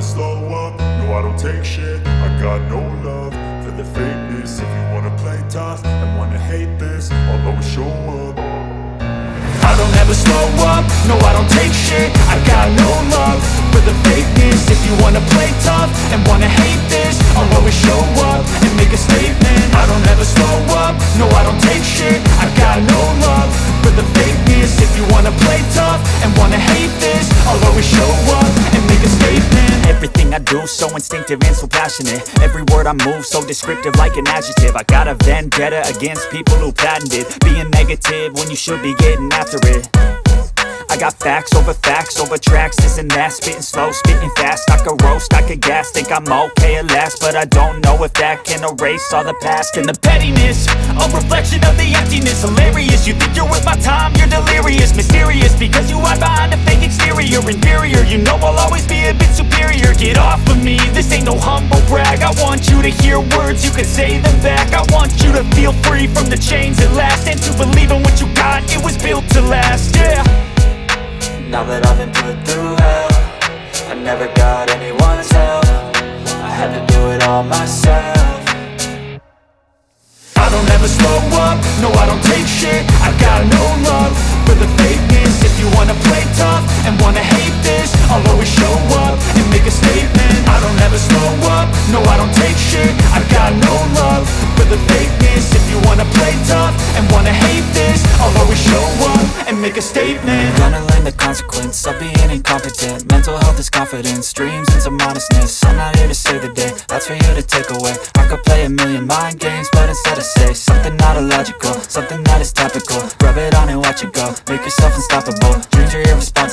slow up, no I don't take shit. I got no love for the fakeness. If you wanna play tough and wanna hate this, I'll always show up. I don't ever slow up, no I don't take shit. I got no love for the fakeness. If you wanna play tough and wanna hate this, I'll always show up and make a statement. I don't ever slow up, no I don't take shit. I got no love for the fakeness. If you wanna play tough and wanna hate this, I'll always show up and make a statement. Everything I do so instinctive and so passionate. Every word I move so descriptive like an adjective. I got a vendetta against people who patented being negative when you should be getting after it. I got facts over tracks, this and that. Spitting slow, spitting fast, I could roast, I could gas. Think I'm okay at last, but I don't know if that can erase all the past. And the pettiness, a reflection of the emptiness. Hilarious, you think you're worth my time, you're delirious. Mysterious, because you hide behind a fake exterior. Inferior, you know I'll always be a bit superior. Get off of me, this ain't no humble brag. I want you to hear words, you can say them back. I want you to feel free from the chains at last, and to believe in what you got, it was built to last, yeah. Now that I've been put through hell, I never got anyone's help. I had to do it all myself. I don't ever slow up, no I don't take shit. I got no love for the fakeness. If you wanna play tough and wanna hate this, I'll always show up and make a statement. I don't ever slow up, no I don't take shit. I got no love for the fakeness. If you wanna play tough and wanna hate this, I'll always show up and make a statement. Gonna learn the consequence of being incompetent. Mental health is confidence, dreams and some honestness. I'm not here to save the day, that's for you to take away. I could play a million mind games, but instead I say something not illogical, something that is topical. Rub it on and watch it go, make yourself unstoppable. Dreams are irresponsible.